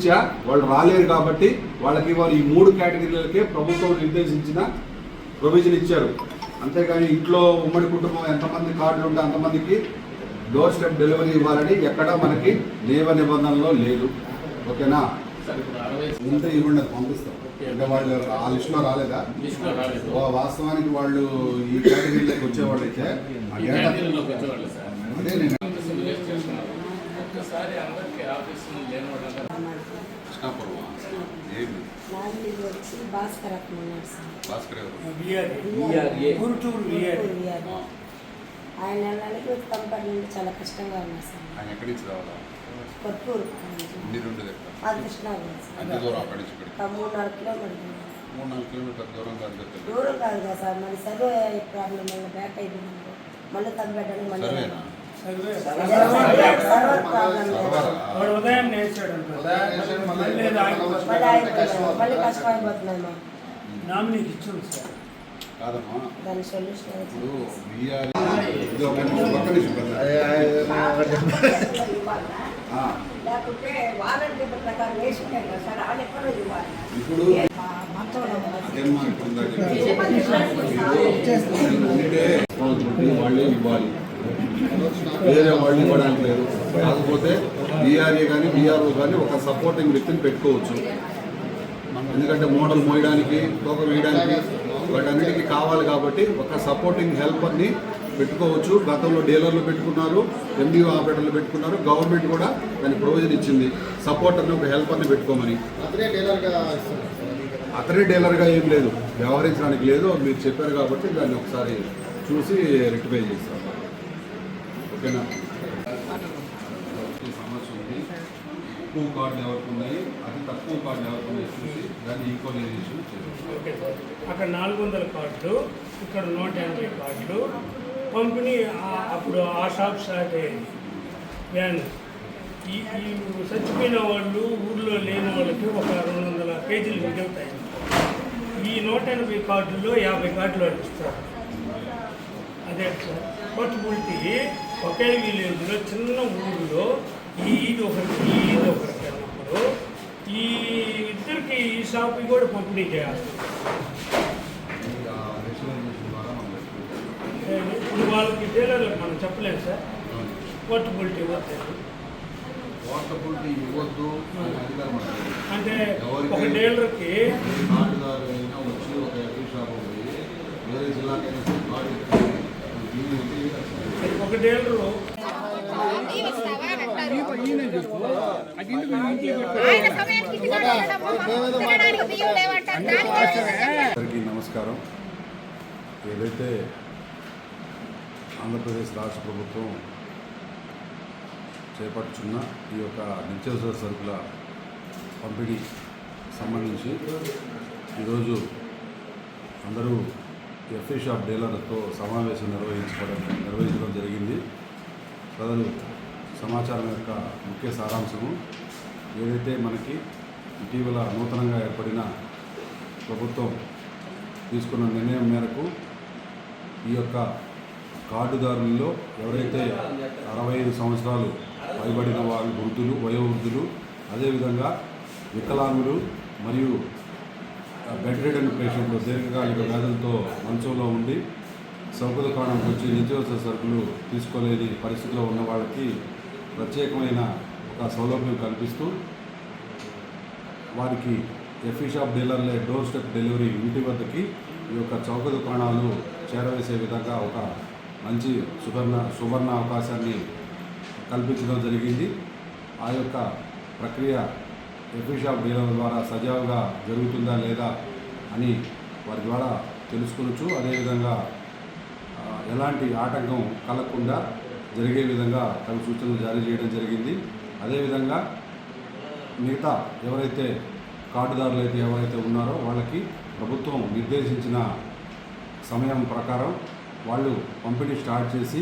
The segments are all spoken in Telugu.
రీత్యా వాళ్ళు రాలేరు కాబట్టి వాళ్ళకి వారు ఈ 3 కేటగిరీలకే ప్రభుత్వం నిర్దేశించిన ప్రొవిజన్ ఇచ్చారు. అంతేగాని ఇంట్లో ఉమ్మడి కుటుంబం ఎంతమంది కార్డులు ఉంటే అంతమందికి డోర్ స్టెప్ డెలివరీ ఇవ్వాలని ఎక్కడా మనకి నిబంధనలో లేదు. ఓకేనా? ఇంత ఇవ్వండి, పంపిస్తాం. అంటే వాళ్ళు ఆ లిస్టులో రాలేదా? వాస్తవానికి వాళ్ళు ఈ కేటగిరీలోకి వచ్చేవాళ్ళు అయితే అదే నేను ఆయన నెలలకి కంపెనీ నుండి చాలా కష్టంగా ఉన్నారు సార్. ఆయన ఎక్కడి నుంచి రావాలా? కొత్తూరు కృష్ణాపురం 3-4 కిలోమీటర్లు. దూరం కాదు కదా సార్, మళ్ళీ సర్వే ప్రాబ్లం వల్ల బ్యాక్ అయిపోయింది. మళ్ళీ తగ్గడానికి మళ్ళీ మళ్ళీ కష్టం అయిపోతున్నాయి. నామినీకి ఇచ్చాను సార్. దాని సొల్యూషన్ లేకుంటే వారంటీ ప్రకారం వేసుకుంటారు కదా సార్, వాళ్ళు ఎక్కడో ఇవ్వాలి. ఇప్పుడు వాళ్ళే ఇవ్వాలి, వేరే వాళ్ళు ఇవ్వడానికి లేదు. కాకపోతే బీఆర్ఏ కానీ బీఆర్ఓ కానీ ఒక సపోర్టింగ్ వ్యక్తిని పెట్టుకోవచ్చు. ఎందుకంటే మోడల్ మోయడానికి, తోక వేయడానికి వాటన్నిటికీ కావాలి కాబట్టి ఒక సపోర్టింగ్ హెల్పర్ని పెట్టుకోవచ్చు. గతంలో డీలర్లు పెట్టుకున్నారు, ఎండిఓ ఆపరేటర్లు పెట్టుకున్నారు. గవర్నమెంట్ కూడా దాని ప్రొవిజన్ ఇచ్చింది, సపోర్టర్ని ఒక హెల్పర్ని పెట్టుకోమని. అతనే డీలర్గా ఏం లేదు, వ్యవహరించడానికి లేదు. మీరు చెప్పారు కాబట్టి దాన్ని ఒకసారి చూసి రెక్టిఫై చేస్తాం. ఓకేనా? సమస్య ఉంది, ఎక్కువ కార్డులు ఎవరికి ఉన్నాయి, అతి తక్కువ కార్డులు ఎవరికి ఉన్నాయి చూసి దాన్ని ఈక్వలైజేషన్ చేయాలి. అక్కడ 400 కార్డులు, ఇక్కడ 180 కార్డులు పంపిణీ. అప్పుడు ఆ షాప్ స్టార్ట్ అయ్యింది వ్యాన్. ఈ చచ్చిపోయిన వాళ్ళు ఊళ్ళో లేని వాళ్ళకి ఒక 200 పేజీలు మిగులుతాయి. ఈ 180 కార్డుల్లో 50 కార్డులు వాళ్ళు ఇస్తారు. అదే సార్ పోర్టబిలిటీ. ఒకే విలేజ్లో చిన్న ఊరిలో ఇది ఒకరికి అన్నప్పుడు ఈ ఇద్దరికి ఈ షాప్కి కూడా పంపిణీ చేయాలి. ఇప్పుడు వాళ్ళకి డీలర్లకు మనం చెప్పలేము సార్, పోర్టబిలిటీ ఇవ్వద్దు అంటే ఒక డీలర్కి వచ్చి ఒక ఎఫ్ఐ షాప్ వేరే జిల్లాకైనా ఒక డీలరు అందరికీ నమస్కారం. ఏదైతే ఆంధ్రప్రదేశ్ రాష్ట్ర ప్రభుత్వం చేపట్టుచున్న ఈ యొక్క నిత్యావసర సరుకుల పంపిణీ సంబంధించి ఈరోజు అందరూ ఎఫ్ఐ షాప్ డీలర్లతో సమావేశం నిర్వహించడం జరిగింది. ప్రజలు సమాచారం యొక్క ముఖ్య సారాంశము ఏదైతే మనకి ఇటీవల నూతనంగా ఏర్పడిన ప్రభుత్వం తీసుకున్న నిర్ణయం మేరకు ఈ యొక్క కార్డుదారుల్లో ఎవరైతే 65 సంవత్సరాలు పైబడిన వారు, వృద్ధులు, వయోవృద్ధులు, అదేవిధంగా వికలాంగులు మరియు బెడ్ రిడన్ పేషెంట్లు, దీర్ఘకాలిక వ్యాధులతో మంచంలో ఉండి సౌకర్య దుకాణంకి వచ్చి నిత్యావసర సరుకులు తీసుకోలేని పరిస్థితిలో ఉన్న వాళ్ళకి ప్రత్యేకమైన ఒక సౌలభ్యం కల్పిస్తూ వారికి ఎఫ్ఐ షాప్ డీలర్లే డోర్ స్టెప్ డెలివరీ ఇంటి వద్దకి ఈ యొక్క చౌక దుకాణాలు చేరవేసే విధంగా ఒక మంచి సువర్ణ అవకాశాన్ని కల్పించడం జరిగింది. ఆ యొక్క ప్రక్రియ ఎఫ్ఐ షాప్ డీలర్ల ద్వారా సజావుగా జరుగుతుందా లేదా అని వారి ద్వారా తెలుసుకోవచ్చు. అదేవిధంగా ఎలాంటి ఆటంకం కలగకుండా జరిగే విధంగా తగు సూచనలు జారీ చేయడం జరిగింది. అదేవిధంగా మిగతా ఎవరైతే కార్డుదారులు అయితే ఎవరైతే ఉన్నారో వాళ్ళకి ప్రభుత్వం నిర్దేశించిన సమయం ప్రకారం వాళ్ళు పంపిణీ స్టార్ట్ చేసి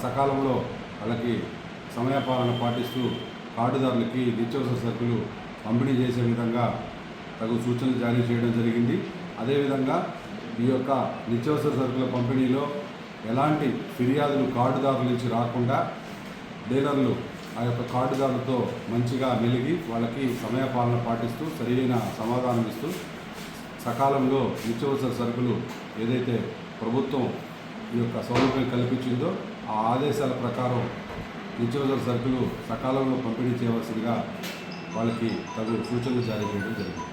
సకాలంలో వాళ్ళకి సమయపాలన పాటిస్తూ కార్డుదారులకి నిత్యావసర సరుకులు పంపిణీ చేసే విధంగా తగు సూచనలు జారీ చేయడం జరిగింది. అదేవిధంగా ఈ యొక్క నిత్యావసర సరుకుల పంపిణీలో ఎలాంటి ఫిర్యాదులు కార్డుదారుల నుంచి రాకుండా డీలర్లు ఆ యొక్క కార్డుదారులతో మంచిగా మెలిగి వాళ్ళకి సమయపాలన పాటిస్తూ సరైన సమాధానం ఇస్తూ సకాలంలో నిత్యావసర సరుకులు ఏదైతే ప్రభుత్వం ఈ యొక్క సౌలభ్యం కల్పించిందో ఆ ఆదేశాల ప్రకారం నిత్యావసర సరుకులు సకాలంలో పంపిణీ చేయవలసిందిగా వాళ్ళకి తగు సూచనలు జారీ చేయడం జరిగింది.